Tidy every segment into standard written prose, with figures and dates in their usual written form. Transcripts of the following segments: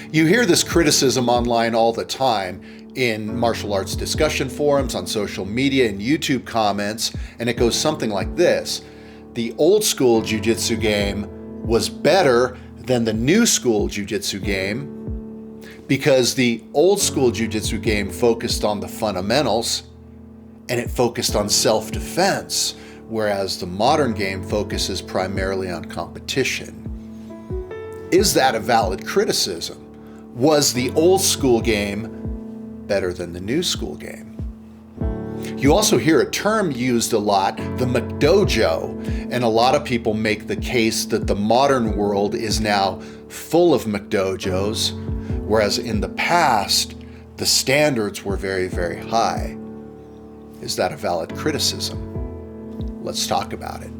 You hear this criticism online all the time in martial arts discussion forums, on social media, and YouTube comments, and it goes something like this. The old school jiu-jitsu game was better than the new school jiu-jitsu game because the old school jiu-jitsu game focused on the fundamentals and it focused on self-defense, whereas the modern game focuses primarily on competition. Is that a valid criticism? Was the old school game better than the new school game? You also hear a term used a lot, the Mcdojo, and a lot of people make the case that the modern world is now full of Mcdojos, whereas in the past, the standards were very, very high. Is that a valid criticism? Let's talk about it.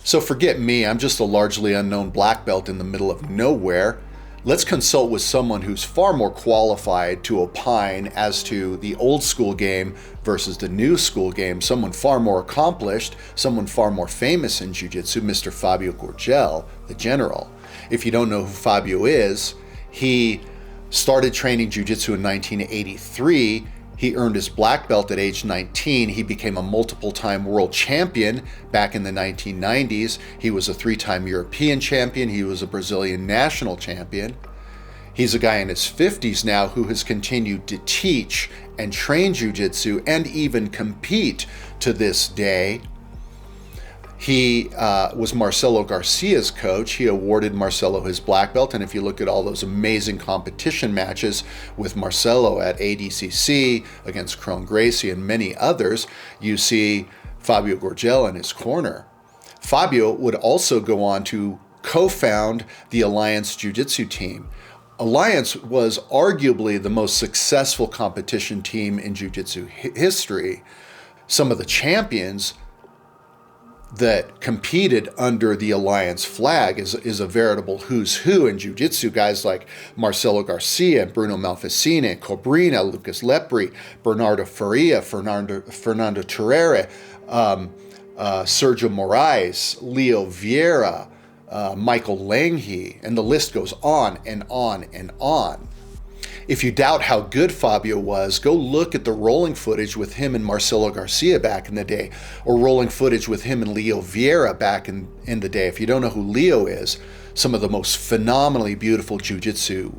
So forget me, I'm just a largely unknown black belt in the middle of nowhere. Let's consult with someone who's far more qualified to opine as to the old school game versus the new school game, someone far more accomplished, someone far more famous in jiu-jitsu, Mr. Fabio Gurgel, the general. If you don't know who Fabio is, he started training jiu-jitsu in 1983. He earned his black belt at age 19. He became a multiple-time world champion back in the 1990s. He was a 3-time European champion. He was a Brazilian national champion. He's a guy in his 50s now who has continued to teach and train jiu-jitsu and even compete to this day. He was Marcelo Garcia's coach. He awarded Marcelo his black belt. And if you look at all those amazing competition matches with Marcelo at ADCC against Kron Gracie and many others, you see Fabio Gurgel in his corner. Fabio would also go on to co-found the Alliance Jiu-Jitsu team. Alliance was arguably the most successful competition team in jiu-jitsu history. Some of the champions that competed under the Alliance flag is a veritable who's who in jiu-jitsu. Guys like Marcelo Garcia and Bruno Malfacine, Cobrina, Lucas Lepri, Bernardo Faria, Fernando Torreira, Sergio Moraes, Leo Vieira, Michael Langhi, and the list goes on and on and on. If you doubt how good Fabio was, go look at the rolling footage with him and Marcelo Garcia back in the day, or rolling footage with him and Leo Vieira back in the day. If you don't know who Leo is, some of the most phenomenally beautiful jiu-jitsu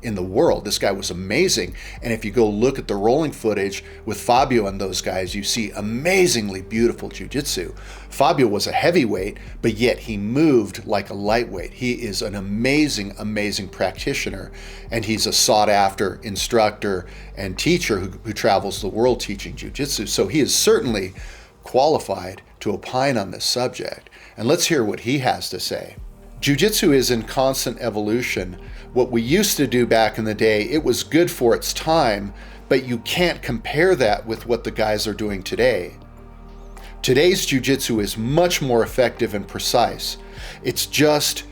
in the world. This guy was amazing. And if you go look at the rolling footage with Fabio and those guys, you see amazingly beautiful jiu-jitsu. Fabio was a heavyweight, but yet he moved like a lightweight. He is an amazing, amazing practitioner, and he's a sought-after instructor and teacher who travels the world teaching jiu-jitsu. So he is certainly qualified to opine on this subject. And let's hear what he has to say. Jiu-jitsu is in constant evolution. What we used to do back in the day, it was good for its time, but you can't compare that with what the guys are doing today. Today's jiu-jitsu is much more effective and precise. It's just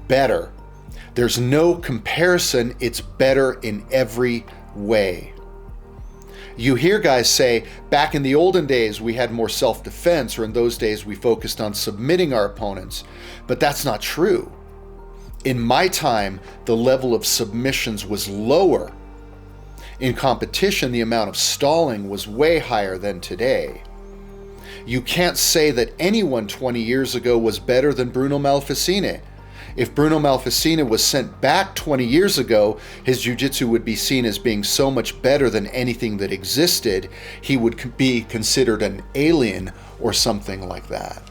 better. There's no comparison. It's better in every way. You hear guys say, back in the olden days, we had more self-defense, or in those days, we focused on submitting our opponents. But that's not true. In my time, the level of submissions was lower. In competition, the amount of stalling was way higher than today. You can't say that anyone 20 years ago was better than Bruno Malfacine. If Bruno Malfacine was sent back 20 years ago, his jiu-jitsu would be seen as being so much better than anything that existed, he would be considered an alien or something like that.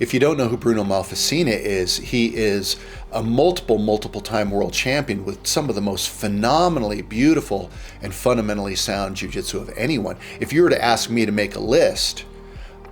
If you don't know who Bruno Malfacine is, he is a multiple time world champion with some of the most phenomenally beautiful and fundamentally sound jiu-jitsu of anyone. If you were to ask me to make a list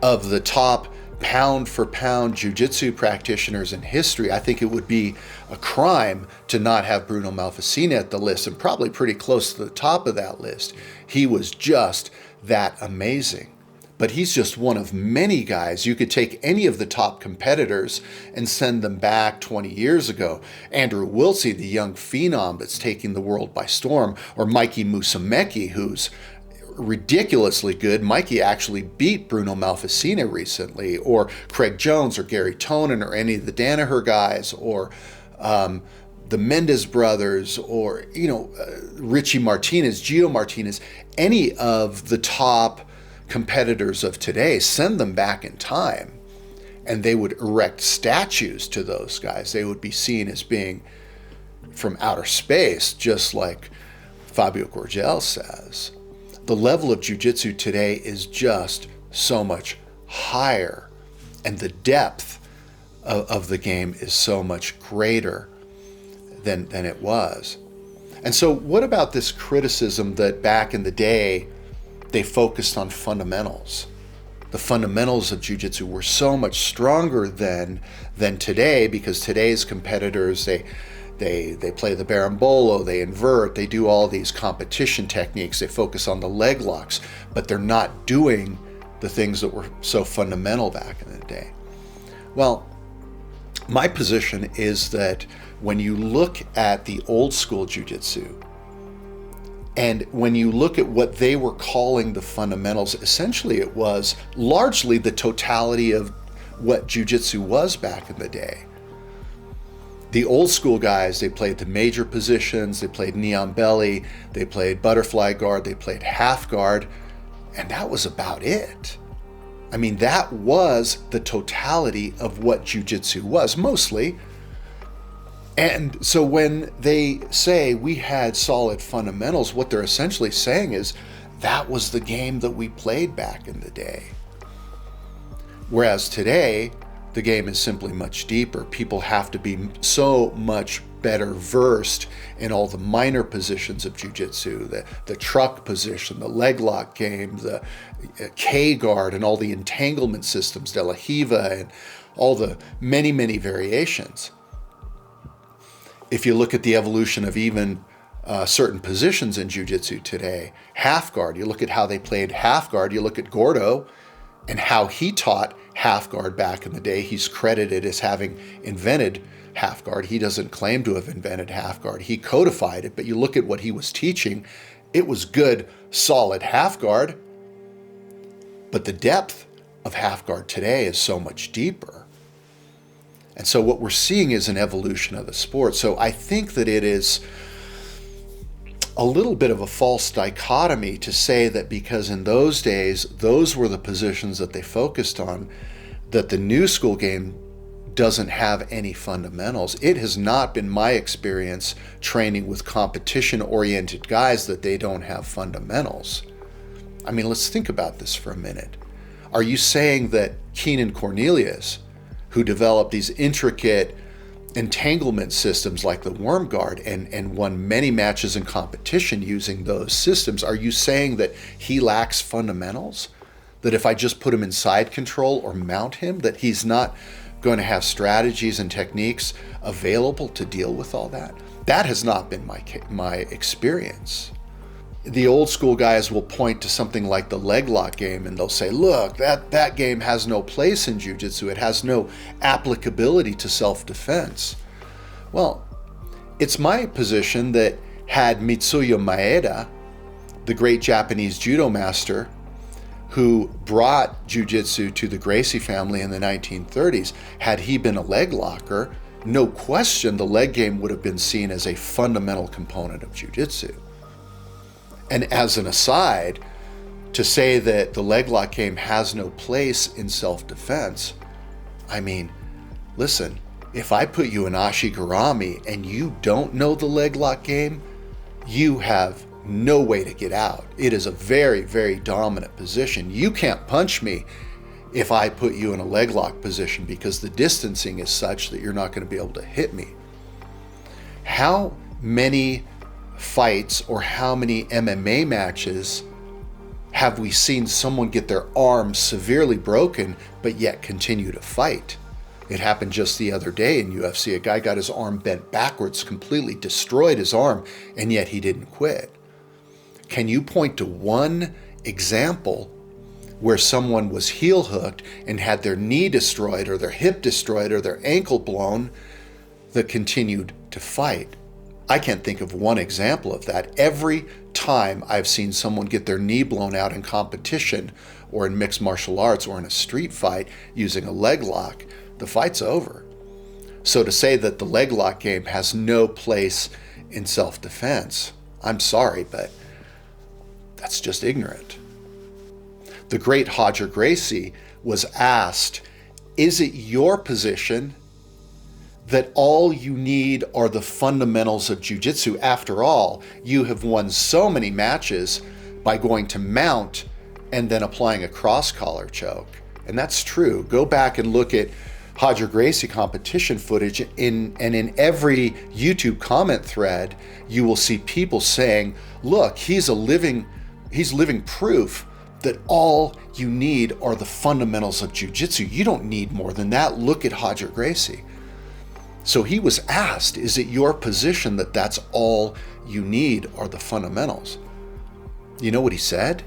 of the top pound for pound jiu-jitsu practitioners in history, I think it would be a crime to not have Bruno Malfacine at the list, and probably pretty close to the top of that list. He was just that amazing. But he's just one of many guys. You could take any of the top competitors and send them back 20 years ago. Andrew Wiltsey, the young phenom that's taking the world by storm, or Mikey Musumeci, who's ridiculously good. Mikey actually beat Bruno Malfacine recently, or Craig Jones, or Gary Tonin, or any of the Danaher guys, or the Mendes brothers, or Richie Martinez, Gio Martinez, any of the top competitors of today. Send them back in time, and they would erect statues to those guys. They would be seen as being from outer space, just like Fabio Gurgel says. The level of jiu-jitsu today is just so much higher, and the depth of the game is so much greater than it was. And so what about this criticism that back in the day they focused on fundamentals? The fundamentals of jiu-jitsu were so much stronger than today, because today's competitors, they play the berimbolo, they invert, they do all these competition techniques, they focus on the leg locks, but they're not doing the things that were so fundamental back in the day. Well, my position is that when you look at the old school jiu-jitsu, and when you look at what they were calling the fundamentals, essentially it was largely the totality of what jiu-jitsu was back in the day. The old school guys, they played the major positions, they played knee on belly, they played butterfly guard, they played half guard, and that was about it. I mean, that was the totality of what jiu-jitsu was, mostly. And so when they say we had solid fundamentals, what they're essentially saying is that was the game that we played back in the day. Whereas today, the game is simply much deeper. People have to be so much better versed in all the minor positions of jiu-jitsu, the truck position, the leg lock game, the K guard, and all the entanglement systems, De La Hiva, and all the many, many variations. If you look at the evolution of even certain positions in jiu-jitsu today, half guard, you look at how they played half guard, you look at Gordo and how he taught half guard back in the day. He's credited as having invented half guard. He doesn't claim to have invented half guard. He codified it, but you look at what he was teaching, it was good, solid half guard. But the depth of half guard today is so much deeper. And so what we're seeing is an evolution of the sport. So I think that it is a little bit of a false dichotomy to say that because in those days, those were the positions that they focused on, that the new school game doesn't have any fundamentals. It has not been my experience training with competition-oriented guys that they don't have fundamentals. I mean, let's think about this for a minute. Are you saying that Keenan Cornelius, who developed these intricate entanglement systems like the worm guard and won many matches in competition using those systems, are you saying that he lacks fundamentals? That if I just put him in side control or mount him, that he's not going to have strategies and techniques available to deal with all that? That has not been my experience. The old school guys will point to something like the leg lock game and they'll say, look, that game has no place in jiu-jitsu. It has no applicability to self-defense. Well, it's my position that had Mitsuya Maeda, the great Japanese judo master who brought jiu-jitsu to the Gracie family in the 1930s, had he been a leg locker, no question the leg game would have been seen as a fundamental component of jiu-jitsu. And as an aside, to say that the leg lock game has no place in self-defense, I mean, listen, if I put you in ashigarami and you don't know the leg lock game, you have no way to get out. It is a very, very dominant position. You can't punch me if I put you in a leg lock position because the distancing is such that you're not going to be able to hit me. How many fights or how many MMA matches have we seen someone get their arm severely broken but yet continue to fight? It happened just the other day in UFC. A guy got his arm bent backwards, completely destroyed his arm, and yet he didn't quit. Can you point to one example where someone was heel hooked and had their knee destroyed or their hip destroyed or their ankle blown that continued to fight? I can't think of one example of that. Every time I've seen someone get their knee blown out in competition or in mixed martial arts or in a street fight using a leg lock, the fight's over. So to say that the leg lock game has no place in self-defense, I'm sorry, but that's just ignorant. The great Roger Gracie was asked, is it your position that all you need are the fundamentals of jiu-jitsu? After all, you have won so many matches by going to mount and then applying a cross-collar choke. And that's true. Go back and look at Roger Gracie competition footage, and in every YouTube comment thread, you will see people saying, look, he's living proof that all you need are the fundamentals of jiu-jitsu. You don't need more than that. Look at Roger Gracie. So he was asked, is it your position that that's all you need are the fundamentals? You know what he said?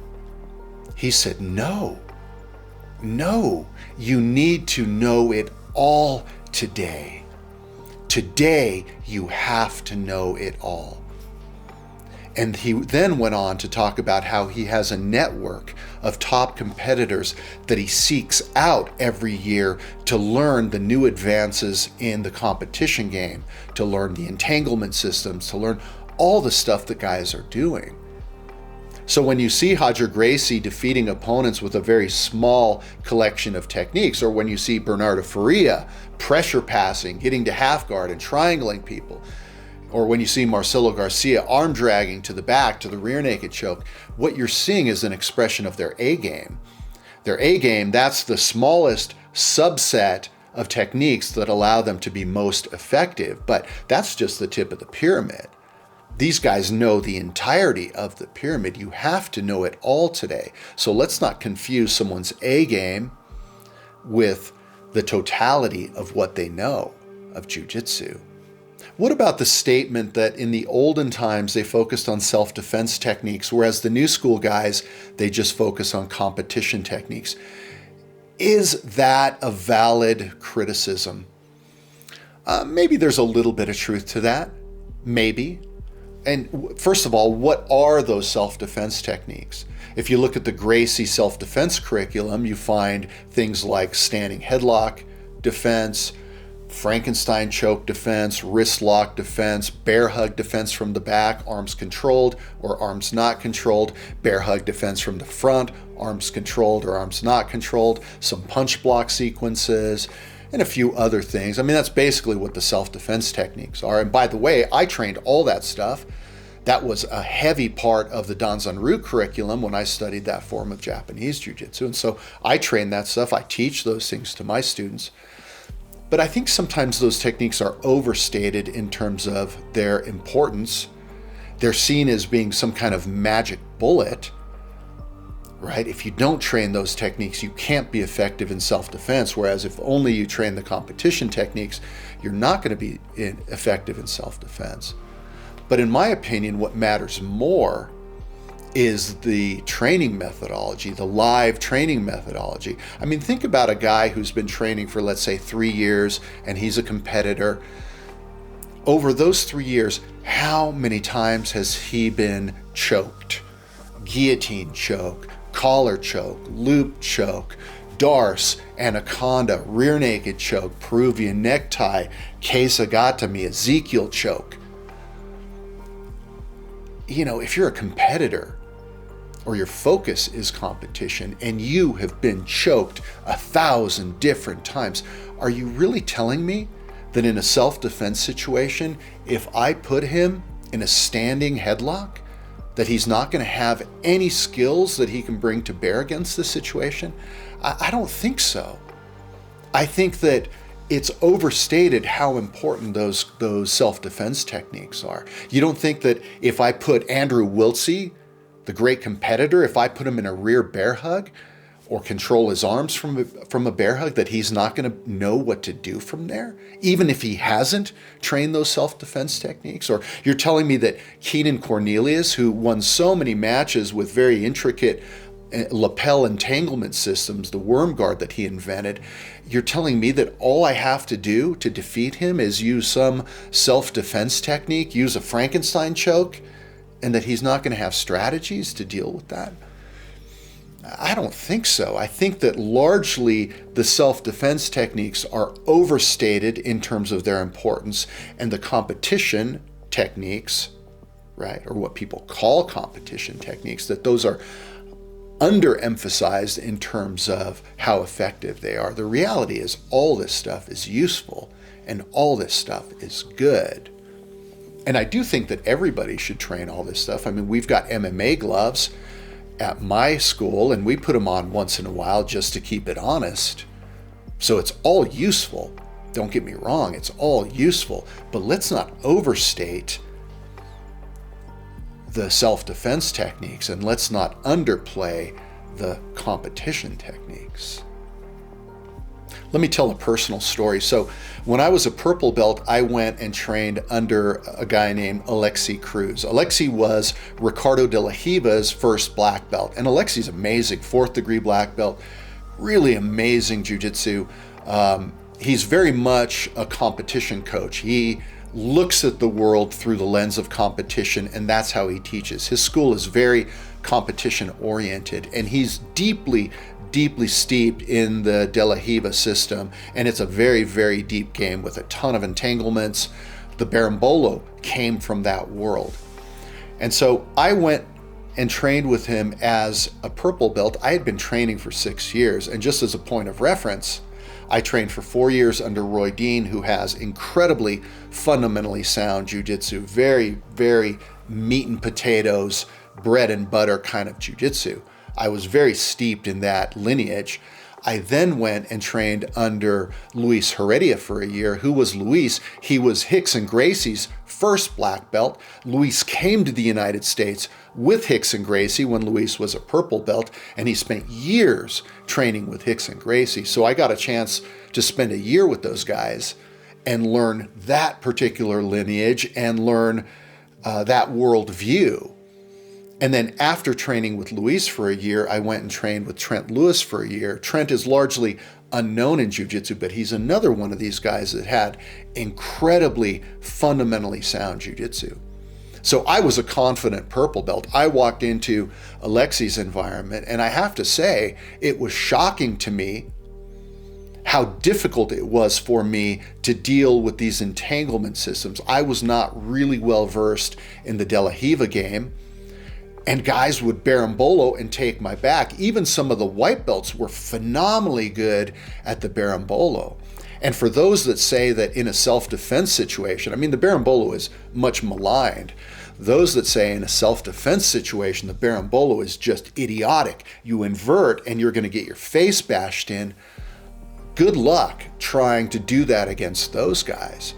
He said, no, you need to know it all today. Today, you have to know it all. And he then went on to talk about how he has a network of top competitors that he seeks out every year to learn the new advances in the competition game, to learn the entanglement systems, to learn all the stuff that guys are doing. So when you see Roger Gracie defeating opponents with a very small collection of techniques, or when you see Bernardo Faria pressure passing, getting to half guard and triangling people, or when you see Marcelo Garcia arm dragging to the back to the rear naked choke, what you're seeing is an expression of their A game. Their A game, that's the smallest subset of techniques that allow them to be most effective, but that's just the tip of the pyramid. These guys know the entirety of the pyramid. You have to know it all today. So let's not confuse someone's A game with the totality of what they know of jiu-jitsu. What about the statement that in the olden times they focused on self-defense techniques, whereas the new school guys, they just focus on competition techniques? Is that a valid criticism? Maybe there's a little bit of truth to that. Maybe. And first of all, what are those self-defense techniques? If you look at the Gracie self-defense curriculum, you find things like standing headlock defense, Frankenstein choke defense, wrist lock defense, bear hug defense from the back, arms controlled or arms not controlled, bear hug defense from the front, arms controlled or arms not controlled, some punch block sequences, and a few other things. I mean, that's basically what the self-defense techniques are. And by the way, I trained all that stuff. That was a heavy part of the Danzanryu curriculum when I studied that form of Japanese jiu-jitsu. And so I train that stuff. I teach those things to my students. But I think sometimes those techniques are overstated in terms of their importance. They're seen as being some kind of magic bullet, right? If you don't train those techniques, you can't be effective in self-defense. Whereas if only you train the competition techniques, you're not going to be effective in self-defense. But in my opinion, what matters more is the training methodology, the live training methodology. I mean, think about a guy who's been training for, let's say, 3 years, and he's a competitor. Over those 3 years, how many times has he been choked? Guillotine choke, collar choke, loop choke, darce, anaconda, rear naked choke, Peruvian necktie, Keisagatami, Ezekiel choke. You know, if you're a competitor or your focus is competition and you have been choked 1,000 different times, are you really telling me that in a self-defense situation, if I put him in a standing headlock, that he's not going to have any skills that he can bring to bear against this situation? I don't think so. I think that it's overstated how important those self-defense techniques are. You don't think that if I put Andrew Wiltsey, the great competitor, if I put him in a rear bear hug or control his arms from a bear hug, that he's not going to know what to do from there, even if he hasn't trained those self-defense techniques? Or you're telling me that Keenan Cornelius, who won so many matches with very intricate lapel entanglement systems, the worm guard that he invented, you're telling me that all I have to do to defeat him is use some self-defense technique, use a Frankenstein choke, and that he's not going to have strategies to deal with that? I don't think so. I think that largely the self-defense techniques are overstated in terms of their importance, and the competition techniques, right, or what people call competition techniques, that those are underemphasized in terms of how effective they are. The reality is all this stuff is useful and all this stuff is good. And I do think that everybody should train all this stuff. I mean, we've got MMA gloves at my school, and we put them on once in a while just to keep it honest. So it's all useful. Don't get me wrong, it's all useful, but let's not overstate the self-defense techniques, and let's not underplay the competition techniques. Let me tell a personal story. So when I was a purple belt, I went and trained under a guy named Alexi Cruz. Alexi was Ricardo de la Riva's first black belt. And Alexi's amazing, 4th degree black belt, really amazing jiu-jitsu. He's very much a competition coach. He looks at the world through the lens of competition, and that's how he teaches. His school is very competition oriented, and he's deeply steeped in the De La Riva system, and it's a very, very deep game with a ton of entanglements. The Berimbolo came from that world. And so I went and trained with him as a purple belt. I had been training for 6 years, and just as a point of reference, I trained for 4 years under Roy Dean, who has incredibly fundamentally sound jiu-jitsu, very, very meat and potatoes, bread and butter kind of jiu-jitsu. I was very steeped in that lineage. I then went and trained under Luis Heredia for a year. Who was Luis? He was Rickson Gracie's first black belt. Luis came to the United States with Rickson Gracie when Luis was a purple belt, and he spent years training with Rickson Gracie. So I got a chance to spend a year with those guys and learn that particular lineage and learn that worldview. And then after training with Luis for a year, I went and trained with Trent Lewis for a year. Trent is largely unknown in jiu-jitsu, but he's another one of these guys that had incredibly fundamentally sound jiu-jitsu. So I was a confident purple belt. I walked into Alexi's environment, and I have to say, it was shocking to me how difficult it was for me to deal with these entanglement systems. I was not really well versed in the De La Riva game, and guys would berimbolo and take my back. Even some of the white belts were phenomenally good at the berimbolo. And for those that say that in a self-defense situation, I mean, the berimbolo is much maligned. Those that say in a self-defense situation, the berimbolo is just idiotic. You invert and you're going to get your face bashed in. Good luck trying to do that against those guys.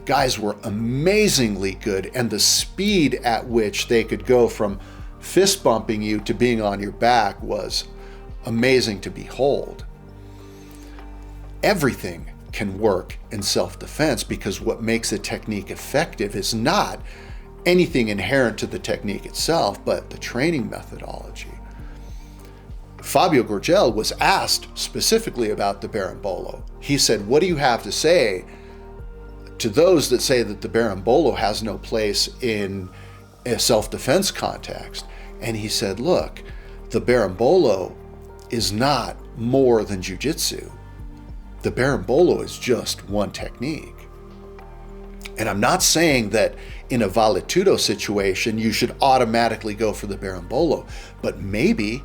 Guys were amazingly good, and the speed at which they could go from fist bumping you to being on your back was amazing to behold. Everything can work in self-defense, because what makes a technique effective is not anything inherent to the technique itself, but the training methodology. Fabio Gurgel was asked specifically about the berimbolo. He said, "What do you have to say to those that say that the berimbolo has no place in a self-defense context?" And he said, look, the berimbolo is not more than jiu-jitsu. The berimbolo is just one technique. And I'm not saying that in a valetudo situation you should automatically go for the berimbolo, but maybe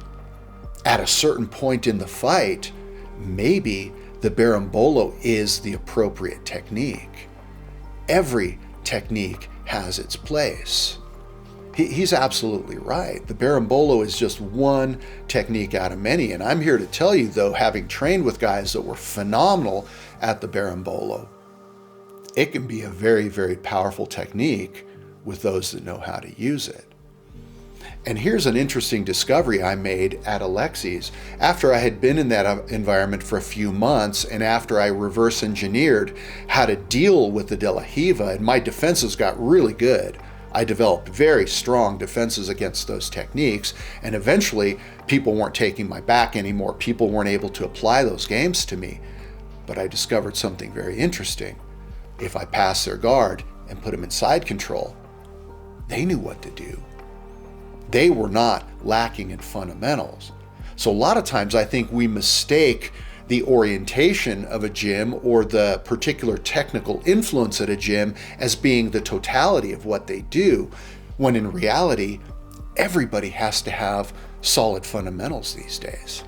at a certain point in the fight, maybe the berimbolo is the appropriate technique. Every technique has its place. He's absolutely right. The berimbolo is just one technique out of many. And I'm here to tell you, though, having trained with guys that were phenomenal at the berimbolo, it can be a very, very powerful technique with those that know how to use it. And here's an interesting discovery I made at Alexi's. After I had been in that environment for a few months, and after I reverse engineered how to deal with the De La Riva, and my defenses got really good. I developed very strong defenses against those techniques, and eventually people weren't taking my back anymore. People weren't able to apply those games to me. But I discovered something very interesting. If I pass their guard and put them in side control, They knew what to do. They were not lacking in fundamentals. So a lot of times I think we mistake the orientation of a gym or the particular technical influence at a gym as being the totality of what they do, when in reality, everybody has to have solid fundamentals these days.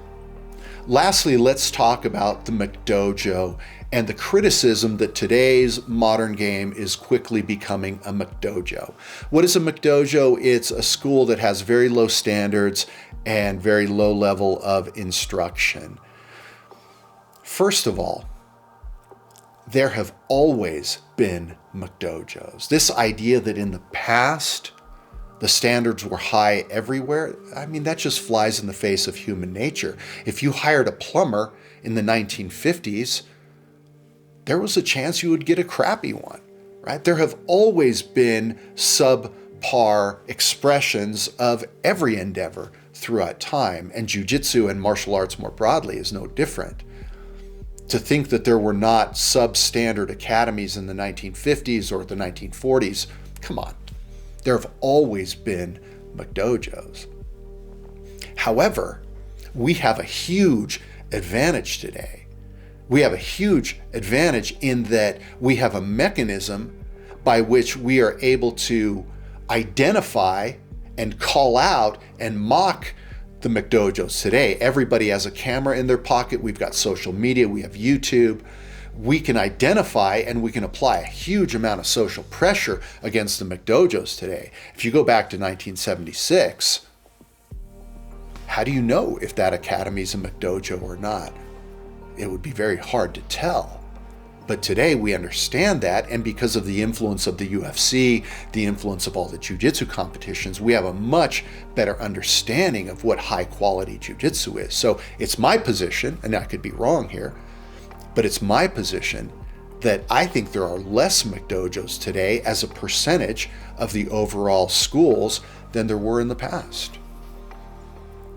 Lastly, let's talk about the Mcdojo and the criticism that today's modern game is quickly becoming a Mcdojo. What is a Mcdojo? It's a school that has very low standards and very low level of instruction. First of all, there have always been Mcdojos. This idea that in the past, the standards were high everywhere, I mean, that just flies in the face of human nature. If you hired a plumber in the 1950s, there was a chance you would get a crappy one, right? There have always been subpar expressions of every endeavor throughout time, and jiu-jitsu and martial arts more broadly is no different. To think that there were not substandard academies in the 1950s or the 1940s, come on. There have always been Mcdojos. However, we have a huge advantage today. We have a huge advantage in that we have a mechanism by which we are able to identify and call out and mock the Mcdojos today. Everybody has a camera in their pocket. We've got social media. We have YouTube. We can identify and we can apply a huge amount of social pressure against the Mcdojos today. If you go back to 1976, how do you know if that academy is a Mcdojo or not? It would be very hard to tell. But today we understand that, and because of the influence of the UFC, the influence of all the jiu-jitsu competitions, we have a much better understanding of what high quality jiu-jitsu is. So it's my position, and I could be wrong here, but it's my position that I think there are less Mcdojos today as a percentage of the overall schools than there were in the past.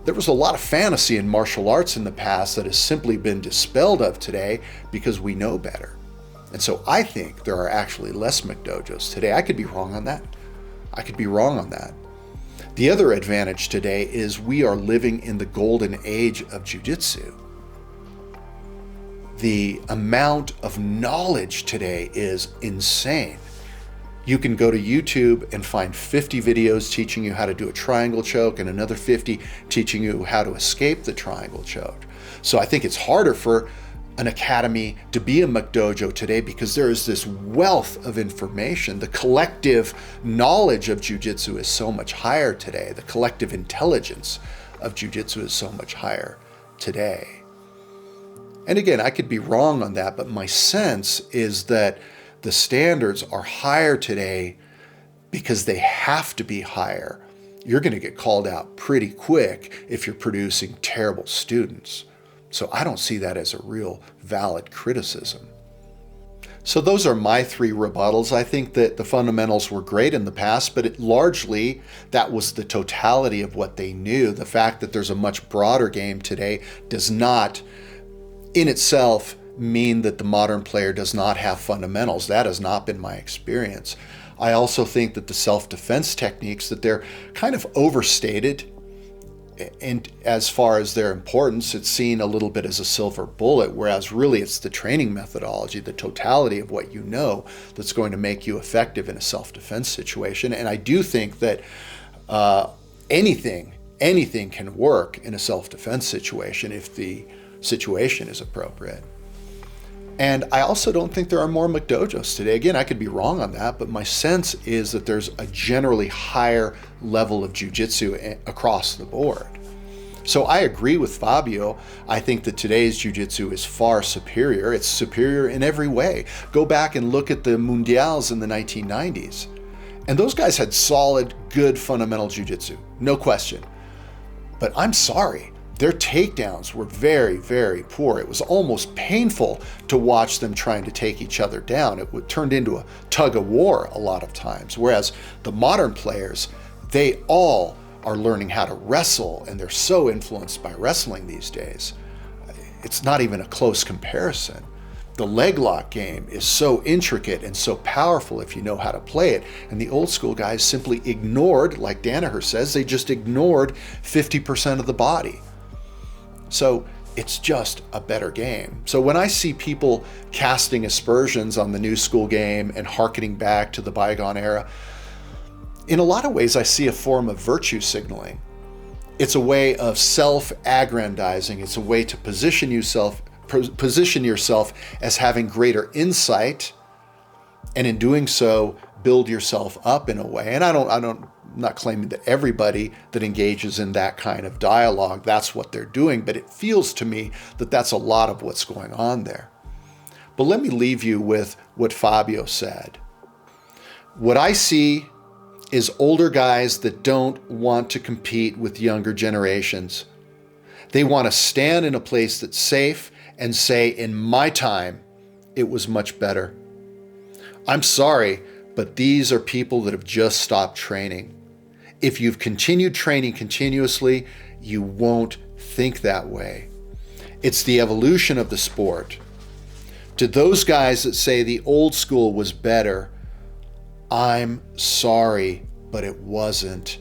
There was a lot of fantasy in martial arts in the past that has simply been dispelled of today because we know better. And so I think there are actually less Mcdojos today. I could be wrong on that. The other advantage today is we are living in the golden age of jiu-jitsu. The amount of knowledge today is insane. You can go to YouTube and find 50 videos teaching you how to do a triangle choke and another 50 teaching you how to escape the triangle choke. So I think it's harder for an academy to be a Mcdojo today because there is this wealth of information. The collective knowledge of jiu-jitsu is so much higher today. The collective intelligence of jiu-jitsu is so much higher today. And again, I could be wrong on that, but my sense is that the standards are higher today because they have to be higher. You're going to get called out pretty quick if you're producing terrible students. So I don't see that as a real valid criticism. So those are my three rebuttals. I think that the fundamentals were great in the past, but largely that was the totality of what they knew. The fact that there's a much broader game today does not in itself mean that the modern player does not have fundamentals. That has not been my experience. I also think that the self-defense techniques, that they're kind of overstated. And as far as their importance, it's seen a little bit as a silver bullet, whereas really it's the training methodology, the totality of what you know, that's going to make you effective in a self-defense situation. And I do think that anything can work in a self-defense situation if the situation is appropriate. And I also don't think there are more Mcdojos today. Again, I could be wrong on that, but my sense is that there's a generally higher level of jiu-jitsu across the board. So I agree with Fabio. I think that today's jiu-jitsu is far superior. It's superior in every way. Go back and look at the Mundials in the 1990s. And those guys had solid, good, fundamental jiu-jitsu, no question. But I'm sorry. Their takedowns were very, very poor. It was almost painful to watch them trying to take each other down. It turned into a tug of war a lot of times. Whereas the modern players, they all are learning how to wrestle, and they're so influenced by wrestling these days. It's not even a close comparison. The leg lock game is so intricate and so powerful if you know how to play it. And the old school guys simply ignored, like Danaher says, they just ignored 50% of the body. So it's just a better game. So when I see people casting aspersions on the new school game and hearkening back to the bygone era, in a lot of ways I see a form of virtue signaling. It's a way of self-aggrandizing. It's a way to position yourself as having greater insight, and in doing so, build yourself up in a way. And I'm not claiming that everybody that engages in that kind of dialogue, that's what they're doing, but it feels to me that that's a lot of what's going on there. But let me leave you with what Fabio said. What I see is older guys that don't want to compete with younger generations. They want to stand in a place that's safe and say, in my time, it was much better. I'm sorry, but these are people that have just stopped training. If you've continued training continuously, you won't think that way. It's the evolution of the sport. To those guys that say the old school was better, I'm sorry, but it wasn't.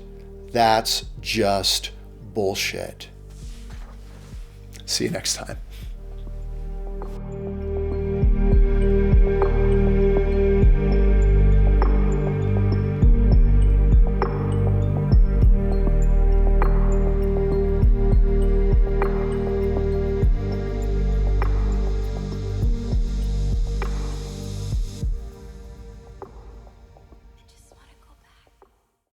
That's just bullshit. See you next time.